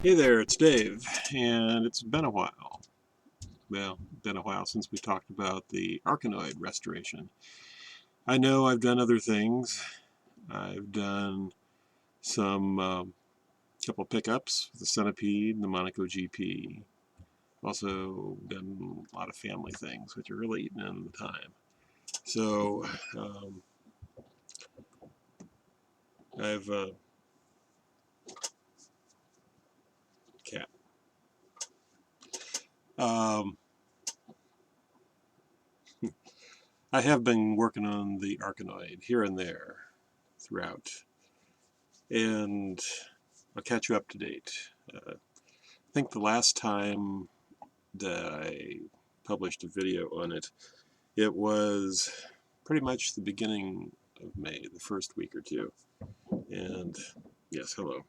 Hey there, it's Dave, and it's been a while. Well, been a while since we talked about the Arkanoid restoration. I know I've done other things. I've done some couple pickups, the Centipede, and the Monaco GP. Also done a lot of family things, which are really eating into the time. So I've cat. Um, I have been working on the Arkanoid here and there throughout, and I'll catch you up to date. I think the last time that I published a video on it, it was pretty much the beginning of May, the first week or two. And yes, hello.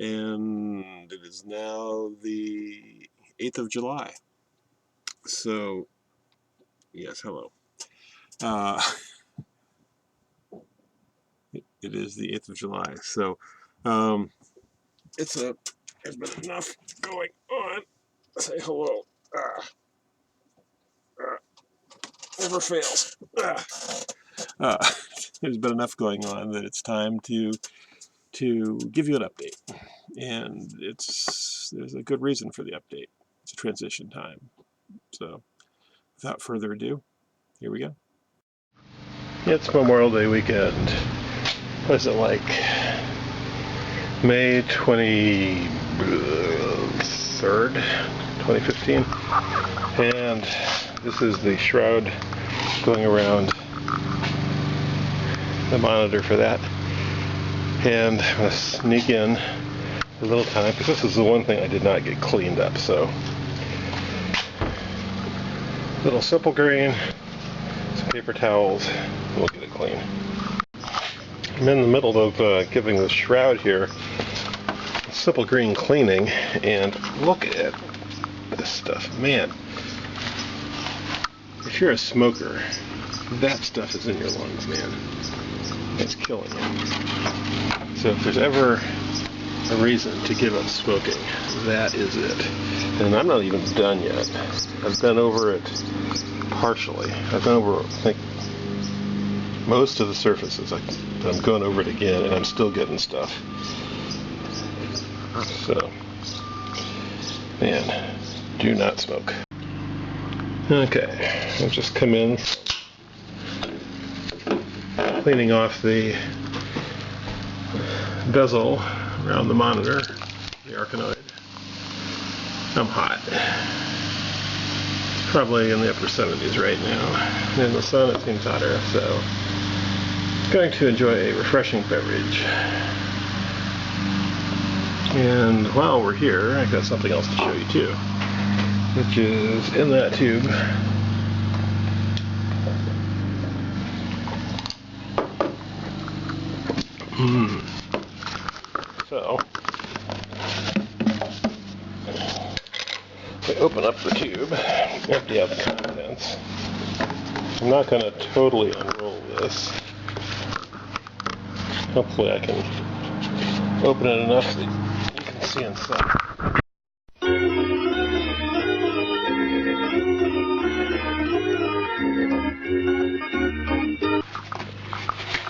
And it is now the 8th of July. So, yes, hello. It is the 8th of July. So, there's been enough going on. Say hello. Never fails. There's been enough going on that it's time to give you an update, and there's a good reason for the update. It's a transition time. So, without further ado, here we go. It's Memorial Day weekend. What is it like? May 23rd, 2015, and this is the shroud going around the monitor for that. And I'm going to sneak in a little time, because this is the one thing I did not get cleaned up. So, little simple green, some paper towels, and we'll get it clean. I'm in the middle of giving the shroud here a simple green cleaning, and look at this stuff. Man, if you're a smoker, that stuff is in your lungs, man. It's killing you. So if there's ever a reason to give up smoking, that is it. And I'm not even done yet. I've been over it partially. I've been over, I think, most of the surfaces. I'm going over it again, and I'm still getting stuff. So, man, do not smoke. Okay, I've just come in, cleaning off the bezel around the monitor, the Arkanoid. I'm hot. Probably in the upper 70s right now. In the sun it seems hotter, so I'm going to enjoy a refreshing beverage. And while we're here, I've got something else to show you too, which is in that tube. So, we open up the tube, empty out the contents. I'm not going to totally unroll this. Hopefully I can open it enough that you can see inside.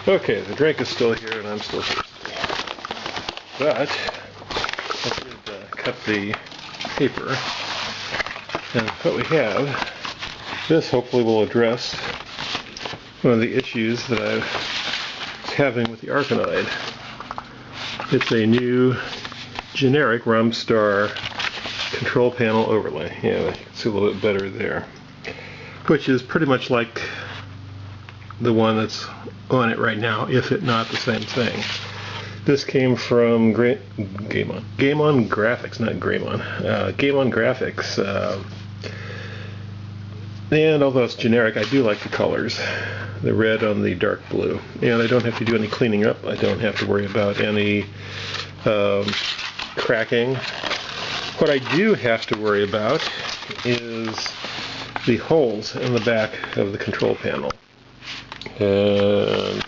Okay, the drink is still here and I'm still thirsty. But I did cut the paper, and what we have, this hopefully will address one of the issues that I was having with the Arkanoid. It's a new generic Rumstar control panel overlay. Yeah, you can see a little bit better there. Which is pretty much like the one that's on it right now, if it not the same thing. This came from Game On Graphics, not Greymon. Game On Graphics. And although it's generic, I do like the colors. The red on the dark blue. And I don't have to do any cleaning up. I don't have to worry about any cracking. What I do have to worry about is the holes in the back of the control panel. And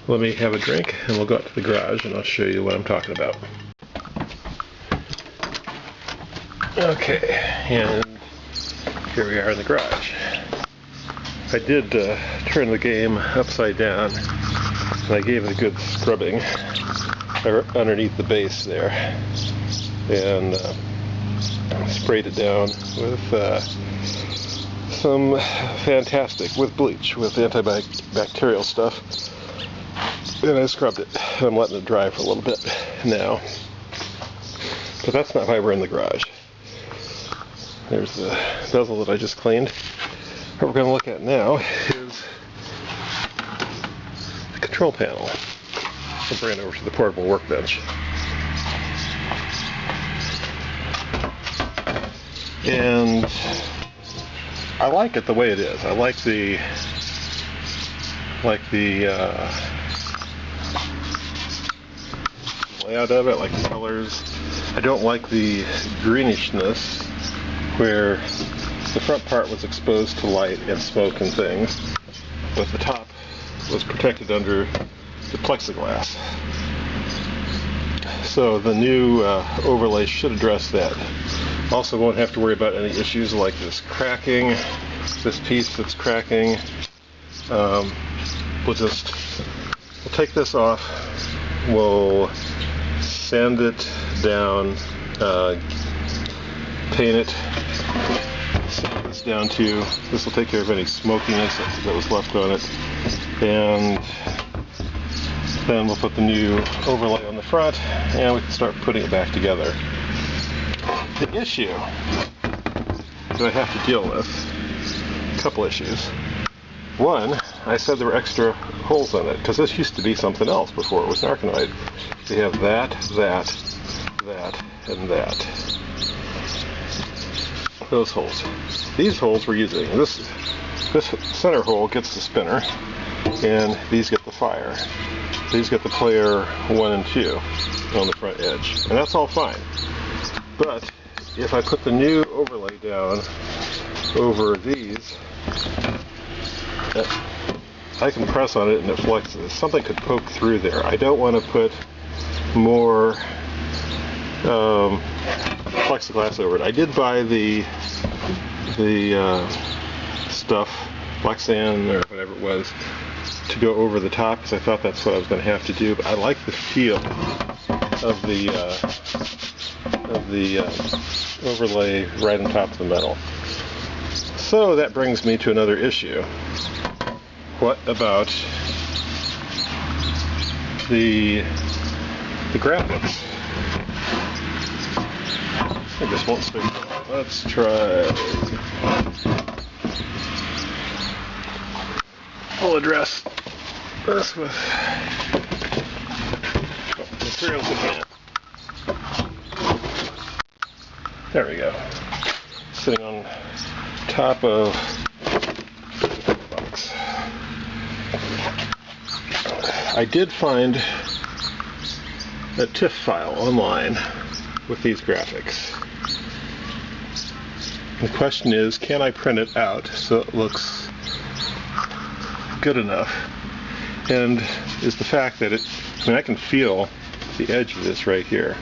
let me have a drink and we'll go out to the garage and I'll show you what I'm talking about. Okay, and here we are in the garage. I did turn the game upside down, and I gave it a good scrubbing underneath the base there, and sprayed it down with some fantastic, with bleach, with antibacterial stuff, and I scrubbed it. I'm letting it dry for a little bit now, but that's not why we're in the garage. There's the bezel that I just cleaned. What we're going to look at now is the control panel. I'll bring it over to the portable workbench. And I like it the way it is. I like the layout of it, like the colors. I don't like the greenishness where the front part was exposed to light and smoke and things, but the top was protected under the plexiglass. So the new overlay should address that. Also won't have to worry about any issues like this cracking, this piece that's cracking. We'll take this off, we'll sand it down, paint it, sand this down too. This will take care of any smokiness that was left on it, and then we'll put the new overlay on the front and we can start putting it back together. The issue that I have to deal with, a couple issues. One, I said there were extra holes in it, because this used to be something else before it was an Arkanoid. We have that, and that. Those holes. These holes we're using. This center hole gets the spinner, and these get the fire. These get the player 1 and 2 on the front edge. And that's all fine. But if I put the new overlay down over these, I can press on it and it flexes. Something could poke through there. I don't want to put more plexiglass over it. I did buy the stuff, black sand or whatever it was, to go over the top, because I thought that's what I was going to have to do. But I like the feel of the overlay right on top of the metal. So that brings me to another issue. What about the graphics? I just won't stay. Let's try. We'll address this with materials in hand. There we go. Sitting on top of the box. I did find a TIFF file online with these graphics. The question is, can I print it out so it looks good enough? And is the fact that I can feel the edge of this right here.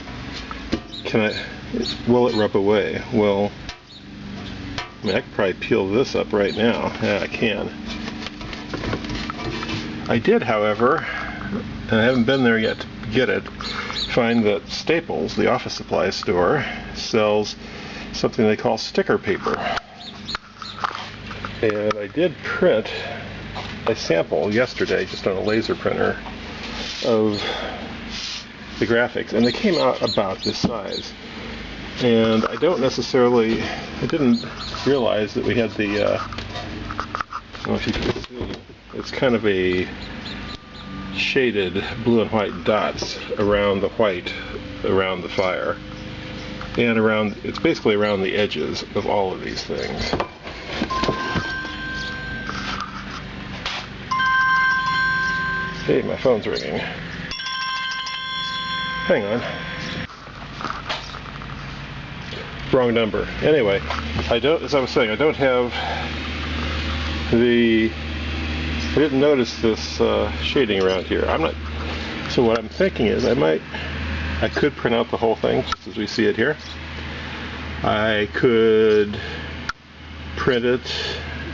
Will it rub away? Well, I could probably peel this up right now. Yeah, I can. I did, however, and I haven't been there yet to get it, find that Staples, the office supply store, sells something they call sticker paper. And I did print a sample yesterday, just on a laser printer, of the graphics, and they came out about this size. And I didn't realize that we had the, I don't know if you can see, it's kind of a shaded blue and white dots around the white, around the fire, and it's basically around the edges of all of these things. Hey, my phone's ringing. Hang on. Wrong number. Anyway, as I was saying, I didn't notice this shading around here. So what I'm thinking is I could print out the whole thing just as we see it here, I could print it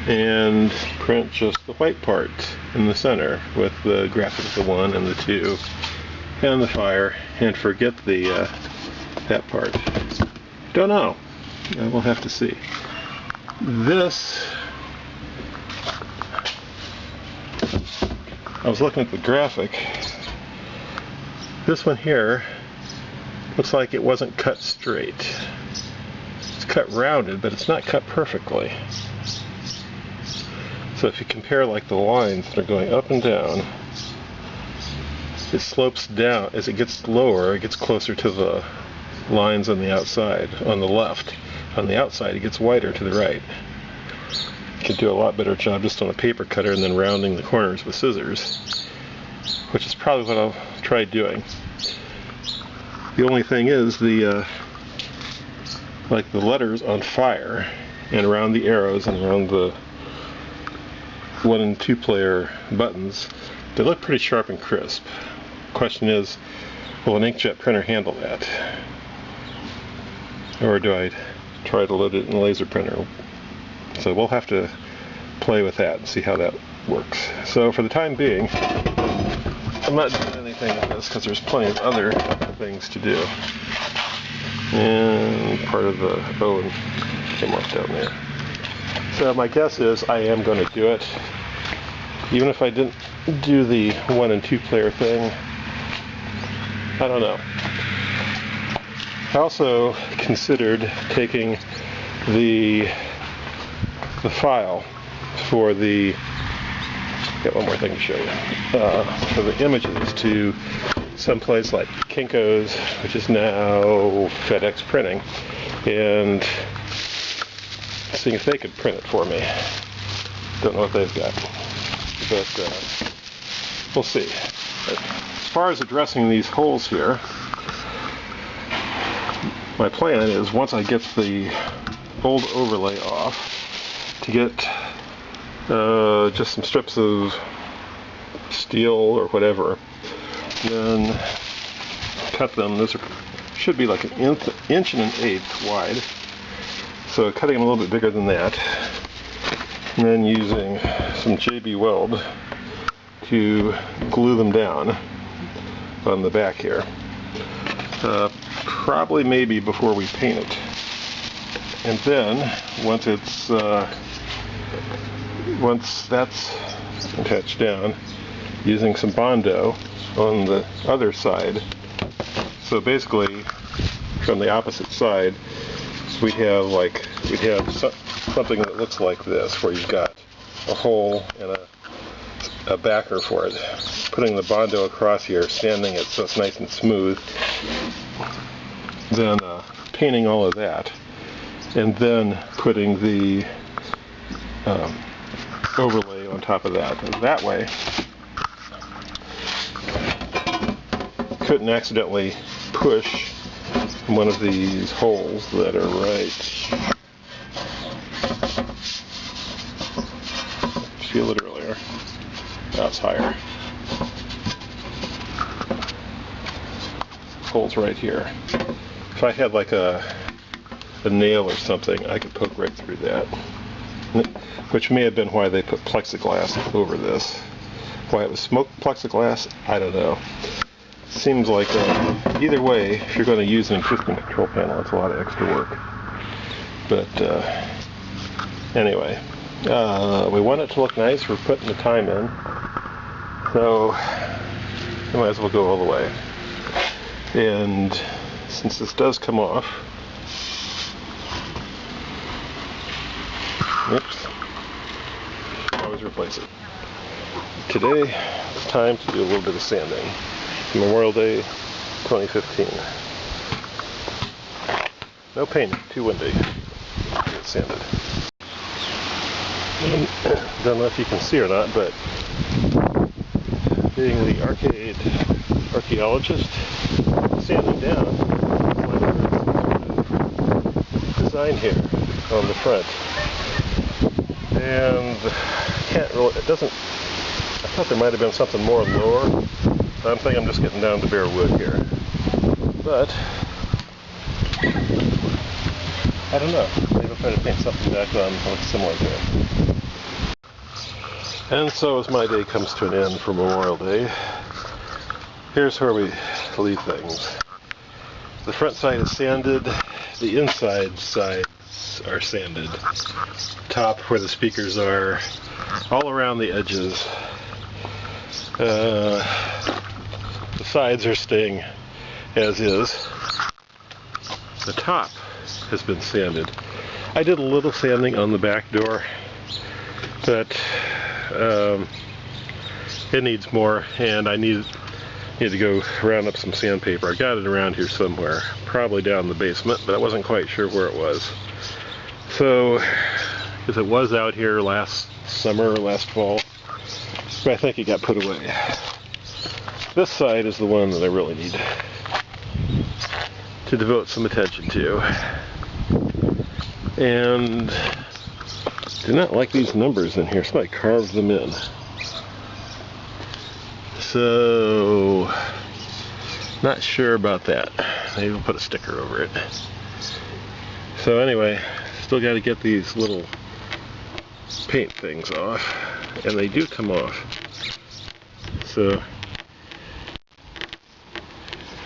and print just the white part in the center with the graphics, the 1 and the 2 and the fire, and forget the that part. Don't know. We'll have to see. This, I was looking at the graphic. This one here looks like it wasn't cut straight. It's cut rounded, but it's not cut perfectly. So if you compare like the lines that are going up and down, it slopes down. As it gets lower, it gets closer to the lines on the outside, on the left. On the outside, it gets wider to the right. You can do a lot better job just on a paper cutter and then rounding the corners with scissors, which is probably what I'll try doing. The only thing is the like the letters on fire and around the arrows and around the 1 and 2 player buttons, they look pretty sharp and crisp. Question is, will an inkjet printer handle that? Or do I try to load it in a laser printer? So we'll have to play with that and see how that works. So for the time being, I'm not doing anything with this because there's plenty of other things to do. And part of the O came off down there. So my guess is I am going to do it. Even if I didn't do the 1 and 2 player thing, I don't know. I also considered taking the file for the, got one more thing to show you, for the images to someplace like Kinko's, which is now FedEx Printing, and seeing if they could print it for me. Don't know what they've got, but we'll see. But as far as addressing these holes here, my plan is once I get the old overlay off, to get just some strips of steel or whatever, then cut them. Those should be like an inch and an eighth wide. So cutting them a little bit bigger than that, and then using some JB Weld to glue them down on the back here. Probably maybe before we paint it. And then once it's once that's attached down, using some Bondo on the other side. So basically, from the opposite side, we'd have something that looks like this, where you've got a hole and a backer for it. Putting the Bondo across here, sanding it so it's nice and smooth. Then painting all of that, and then putting the overlay on top of that. And that way, couldn't accidentally push one of these holes that are right. Feel it earlier. Now it's higher. Holes right here. If I had like a nail or something, I could poke right through that. Which may have been why they put plexiglass over this. Why it was smoked plexiglass, I don't know. Seems like either way, if you're going to use an intrusion control panel, it's a lot of extra work. But anyway, we want it to look nice. We're putting the time in, so we might as well go all the way. And since this does come off, oops, always replace it. Today, it's time to do a little bit of sanding. Memorial Day 2015. No painting, too windy. Get sanded. Don't know if you can see or not, but being the archaeologist, sanding down design here on the front, and can't really. It doesn't. I thought there might have been something more lower. I think I'm just getting down to bare wood here. But I don't know. Maybe I'll try to paint something back on that looks similar to it. And so as my day comes to an end for Memorial Day, here's where we leave things. The front side is sanded, the inside sides are sanded. Top where the speakers are, all around the edges. The sides are staying as is. The top has been sanded. I did a little sanding on the back door, but it needs more, and I need to go round up some sandpaper. I got it around here somewhere, probably down in the basement, but I wasn't quite sure where it was. So, because it was out here last summer or last fall, but I think it got put away. This side is the one that I really need to devote some attention to. And do not like these numbers in here. Somebody carved them in. So, not sure about that. Maybe we'll put a sticker over it. So anyway, still got to get these little paint things off, and they do come off. So,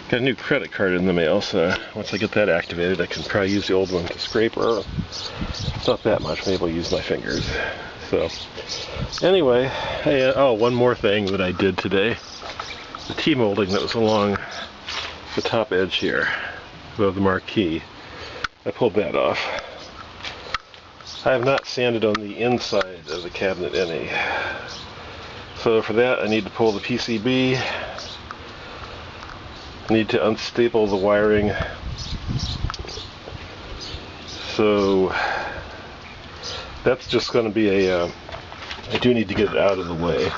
got a new credit card in the mail, so once I get that activated, I can probably use the old one to scrape, or not that much, maybe I'll use my fingers. So, anyway, oh, one more thing that I did today. The T-molding that was along the top edge here, above the marquee, I pulled that off. I have not sanded on the inside of the cabinet any. So for that, I need to pull the PCB, need to unstaple the wiring. So that's just going to be a, I do need to get it out of the way.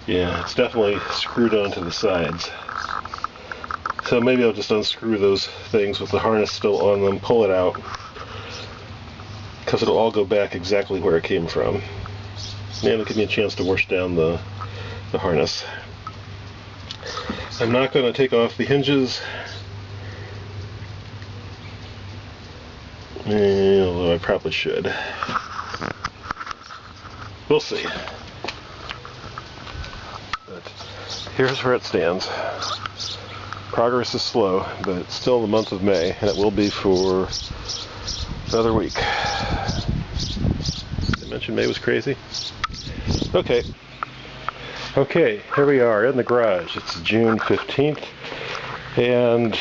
Yeah, it's definitely screwed onto the sides. So maybe I'll just unscrew those things with the harness still on them, pull it out, because it'll all go back exactly where it came from. And it'll give me a chance to wash down the harness. I'm not going to take off the hinges, although I probably should. We'll see. But here's where it stands. Progress is slow, but it's still the month of May, and it will be for another week. Did I mention May was crazy? Okay. Okay, here we are in the garage. It's June 15th, and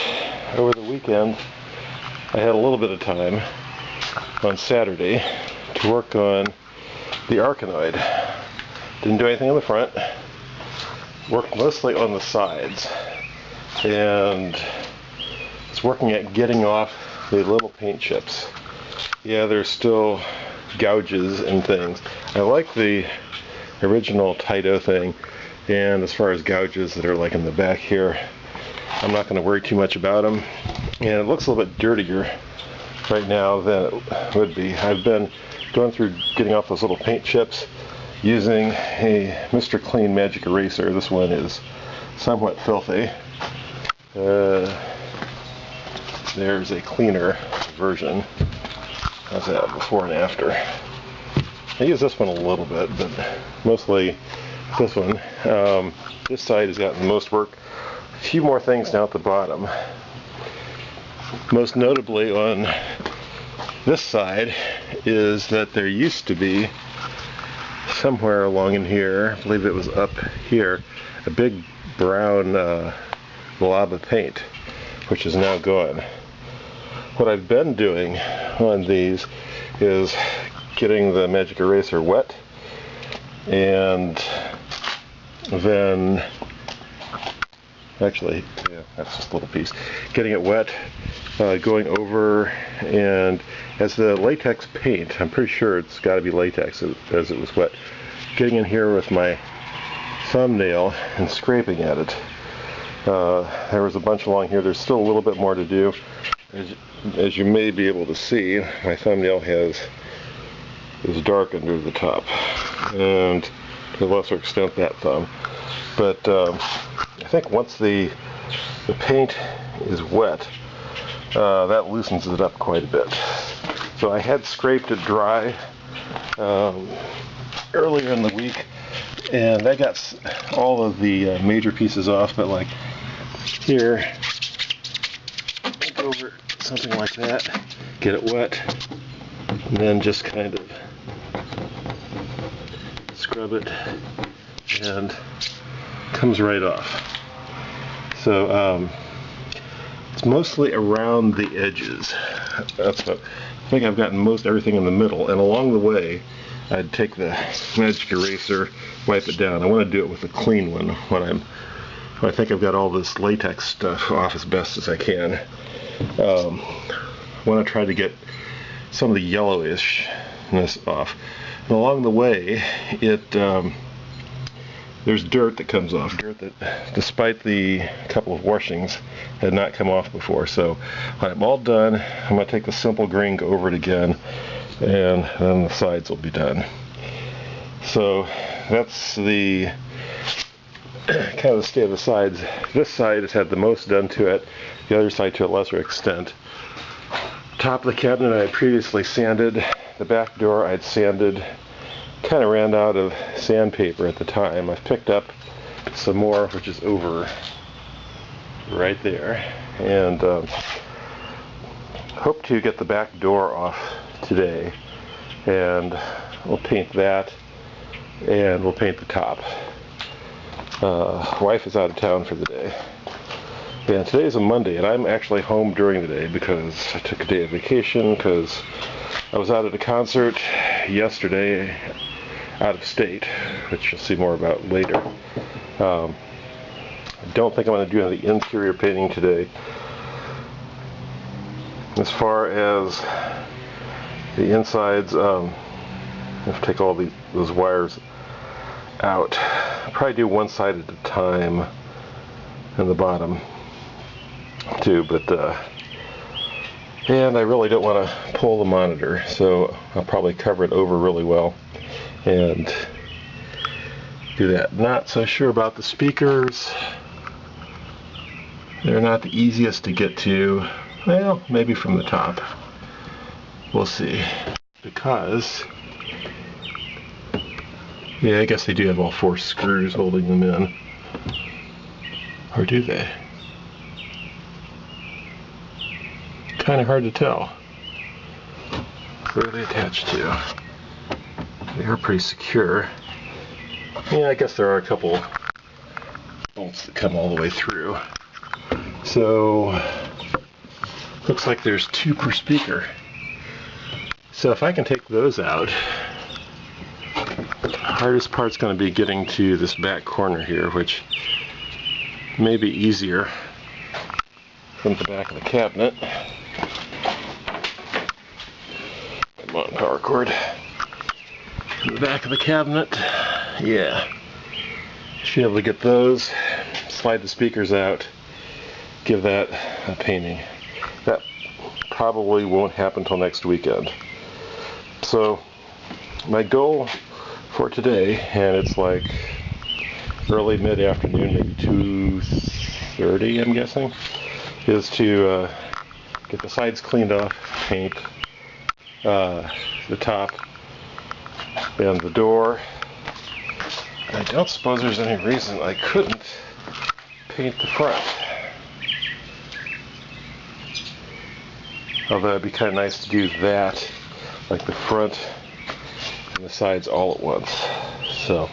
over the weekend I had a little bit of time on Saturday to work on the Arkanoid. Didn't do anything on the front, worked mostly on the sides, and it's working at getting off the little paint chips. Yeah, there's still gouges and things. I like the original Taito thing, and as far as gouges that are like in the back here, I'm not going to worry too much about them. And it looks a little bit dirtier right now than it would be. I've been going through getting off those little paint chips using a Mr. Clean Magic Eraser. This one is somewhat filthy. There's a cleaner version. How's that, before and after? I use this one a little bit, but mostly this one. This side has gotten the most work. A few more things down at the bottom. Most notably on this side is that there used to be somewhere along in here, I believe it was up here, a big brown blob of paint, which is now gone. What I've been doing on these is getting the magic eraser wet, and then actually, yeah, that's just a little piece, getting it wet, going over, and as the latex paint, I'm pretty sure it's got to be latex as it was wet, getting in here with my thumbnail and scraping at it. There was a bunch along here. There's still a little bit more to do. As you may be able to see, my thumbnail is dark under the top, and to a lesser extent that thumb. But I think once the paint is wet, that loosens it up quite a bit. So I had scraped it dry earlier in the week, and I got all of the major pieces off, but like here, go over something like that, get it wet, and then just kind of scrub it, and it comes right off. So it's mostly around the edges. That's what I think. I've gotten most everything in the middle, and along the way I'd take the magic eraser, wipe it down. I want to do it with a clean one when I think I've got all this latex stuff off as best as I can. I want to try to get some of the yellowishness off. And along the way, there's dirt that comes off. Dirt that, despite the couple of washings, had not come off before. So when I'm all done, I'm going to take the simple green, go over it again, and then the sides will be done. So that's the kind of the state of the sides. This side has had the most done to it, the other side to a lesser extent. Top of the cabinet I had previously sanded. The back door I'd sanded. Kind of ran out of sandpaper at the time. I've picked up some more, which is over right there, and hope to get the back door off today, and we'll paint that, and we'll paint the top. Wife is out of town for the day, and today is a Monday, and I'm actually home during the day because I took a day of vacation because I was out at a concert yesterday out of state, which you'll see more about later. I don't think I'm going to do any interior painting today. As far as the insides, I have to take all those wires out. I'll probably do one side at a time, and the bottom too, but and I really don't want to pull the monitor, so I'll probably cover it over really well and do that. Not so sure about the speakers. They're not the easiest to get to. Well, maybe from the top. We'll see. Because, yeah, I guess they do have all 4 screws holding them in. Or do they? Kind of hard to tell. Where are they attached to? They are pretty secure. Yeah, I guess there are a couple bolts that come all the way through. So, looks like there's 2 per speaker. So if I can take those out, the hardest part's going to be getting to this back corner here, which may be easier from the back of the cabinet. Come on, power cord. In the back of the cabinet, yeah. Should be able to get those, slide the speakers out, give that a painting. That probably won't happen until next weekend. So my goal for today, and it's like early mid-afternoon, maybe 2:30 I'm guessing, is to get the sides cleaned off, paint the top and the door. I don't suppose there's any reason I couldn't paint the front. Although it'd be kind of nice to do that, like the front and the sides all at once. So,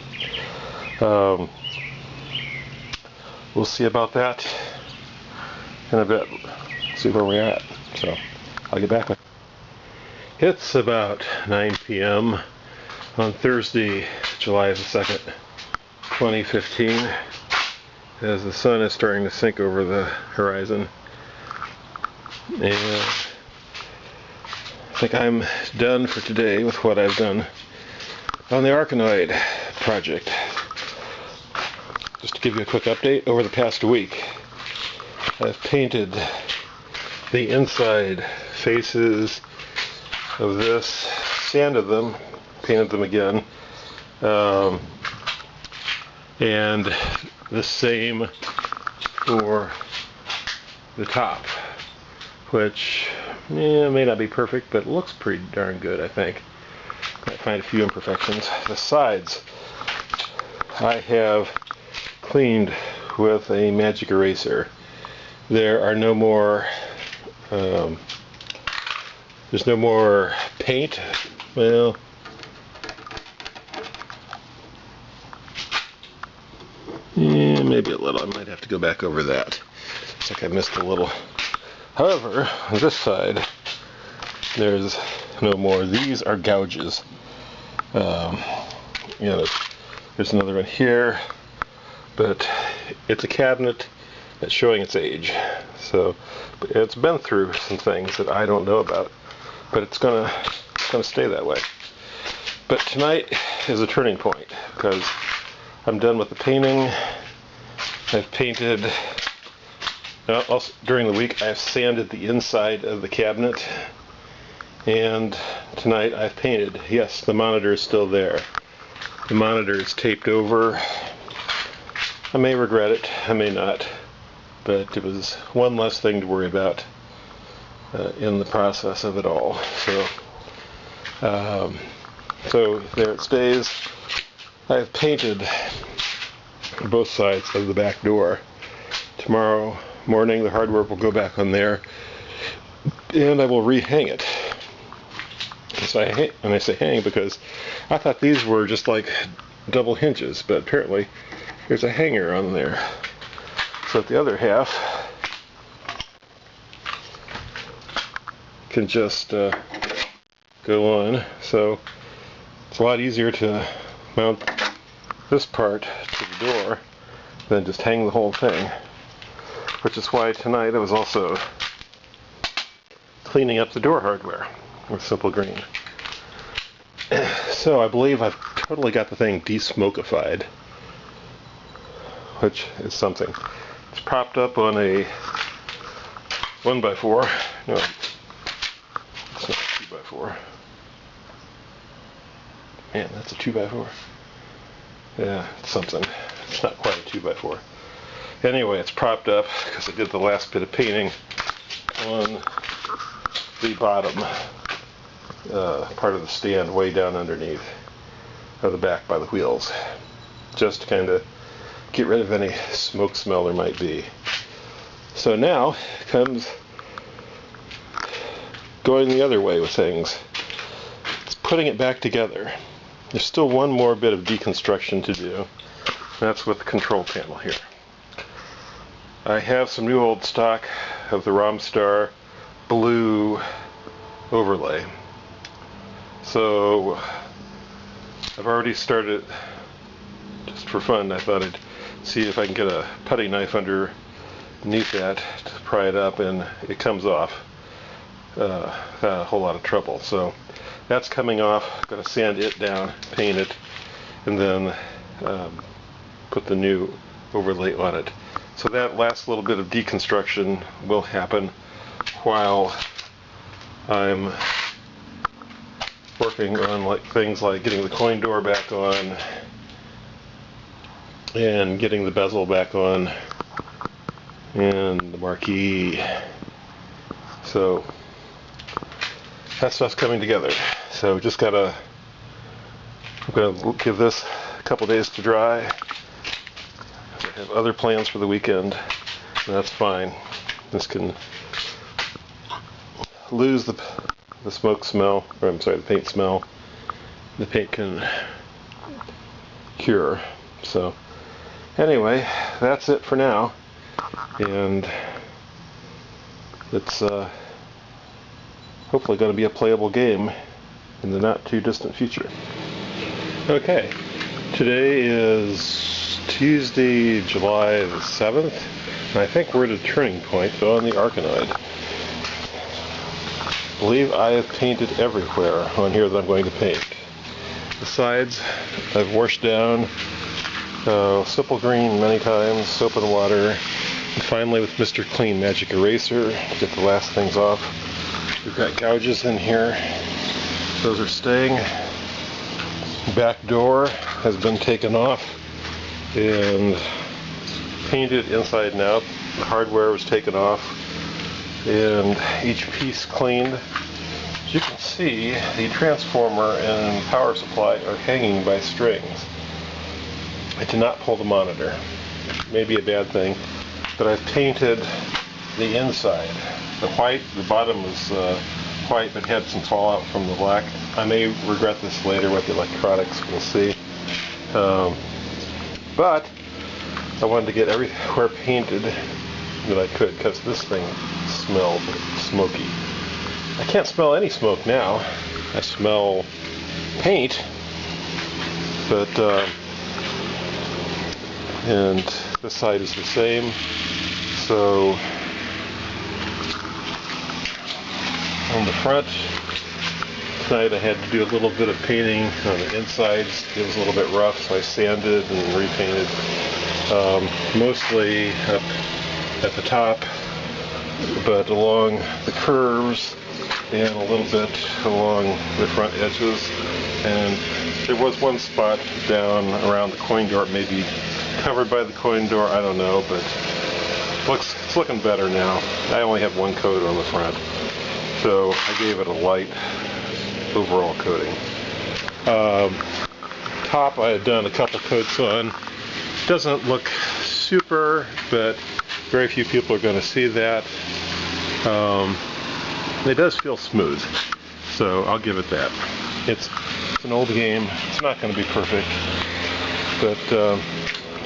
we'll see about that in a bit. See where we're at. So, I'll get back with you. It's about 9 p.m. on Thursday, July the 2nd, 2015, as the sun is starting to sink over the horizon. And I think I'm done for today with what I've done on the Arkanoid project. Just to give you a quick update, over the past week I've painted the inside faces of this, sanded them, painted them again, and the same for the top, which may not be perfect, but it looks pretty darn good, I think. I find a few imperfections. The sides I have cleaned with a magic eraser. There are no more there's no more paint. Well, yeah, maybe a little. I might have to go back over that. Looks like I missed a little. However, on this side, there's no more. These are gouges. You know, there's another one here, but it's a cabinet that's showing its age. So it's been through some things that I don't know about, but it's gonna stay that way. But tonight is a turning point because I'm done with the painting. I've painted. Also, during the week, I've sanded the inside of the cabinet, and tonight I've painted. Yes, the monitor is still there. The monitor is taped over. I may regret it, I may not, but it was one less thing to worry about in the process of it all. So there it stays. I've painted both sides of the back door. Tomorrow morning the hardware will go back on there and I will rehang it. So and I say hang because I thought these were just like double hinges, but apparently there's a hanger on there. So that the other half can just go on. So it's a lot easier to mount this part to the door than just hang the whole thing. Which is why tonight I was also cleaning up the door hardware with Simple Green. So I believe I've totally got the thing de-smokified, which is something. It's propped up on a 1x4. No, it's not a 2x4. Man, that's a 2x4. Yeah, it's something. It's not quite a 2x4. Anyway, it's propped up because I did the last bit of painting on the bottom part of the stand way down underneath of the back by the wheels, just to kind of get rid of any smoke smell there might be. So now comes going the other way with things. It's putting it back together. There's still one more bit of deconstruction to do. That's with the control panel here. I have some new old stock of the Romstar blue overlay. So I've already started, just for fun, I thought I'd see if I can get a putty knife underneath that to pry it up, and it comes off without a whole lot of trouble. So that's coming off. I'm going to sand it down, paint it, and then put the new overlay on it. So that last little bit of deconstruction will happen while I'm working on things like getting the coin door back on and getting the bezel back on and the marquee. So that stuff's coming together. So just I'm gonna give this a couple days to dry. I have other plans for the weekend, and that's fine. This can lose the smoke smell, or I'm sorry, the paint smell. The paint can cure. So anyway, that's it for now, and it's hopefully going to be a playable game in the not too distant future. Okay, today is Tuesday, July the 7th, and I think we're at a turning point on the Arkanoid. I believe I have painted everywhere on here that I'm going to paint. The sides I've washed down Simple Green many times, soap and water, and finally with Mr. Clean Magic Eraser to get the last things off. We've got gouges in here. Those are staying. Back door has been taken off and painted inside and out. The hardware was taken off. and each piece cleaned. As you can see, the transformer and power supply are hanging by strings. I did not pull the monitor. Maybe a bad thing, but I've painted the inside. The white, the bottom was white, but had some fallout from the black. I may regret this later with the electronics, we'll see. But I wanted to get everywhere painted that I could, because this thing smelled smoky. I can't smell any smoke now. I smell paint, but and this side is the same. So on the front tonight I had to do a little bit of painting on the insides. It was a little bit rough, so I sanded and repainted. Mostly up at the top, but along the curves and a little bit along the front edges. And there was one spot down around the coin door, maybe covered by the coin door, I don't know, but it's looking better now. I only have one coat on the front, so I gave it a light overall coating. Top I had done a couple coats on. Doesn't look super, but very few people are going to see that. It does feel smooth, so I'll give it that. It's an old game. It's not going to be perfect, but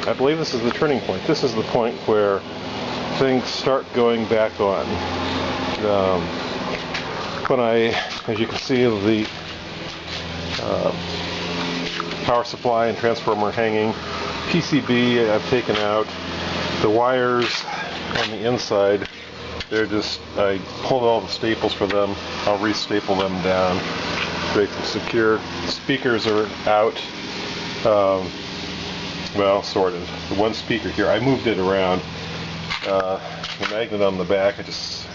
I believe this is the turning point. This is the point where things start going back on. When as you can see, the power supply and transformer hanging. PCB I've taken out. The wires on the inside, I pulled all the staples for them. I'll re-staple them down, make them secure. Speakers are out. Well, sort of. The one speaker here, I moved it around. The magnet on the back, I just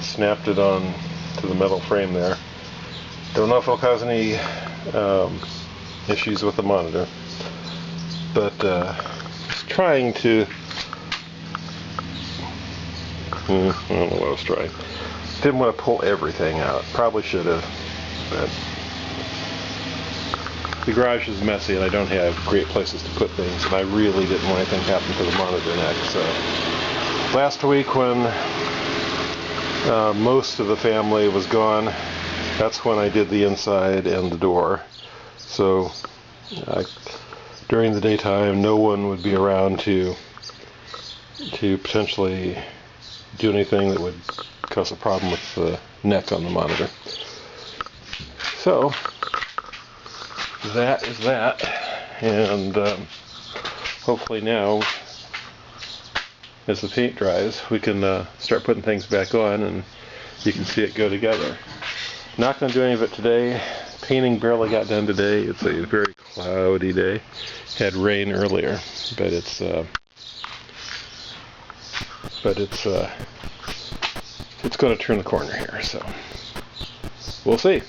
snapped it on to the metal frame there. Don't know if it'll cause any issues with the monitor, but just trying to, I don't know what I was trying. Didn't want to pull everything out. Probably should have, but the garage is messy and I don't have great places to put things, and I really didn't want anything happen to the monitor neck. So last week when most of the family was gone, that's when I did the inside and the door. So during the daytime, no one would be around to potentially do anything that would cause a problem with the neck on the monitor. So that is that, and hopefully now, as the paint dries, we can start putting things back on and you can see it go together. Not going to do any of it today. Painting barely got done today. It's a very cloudy day. Had rain earlier, but it's going to turn the corner here, so we'll see.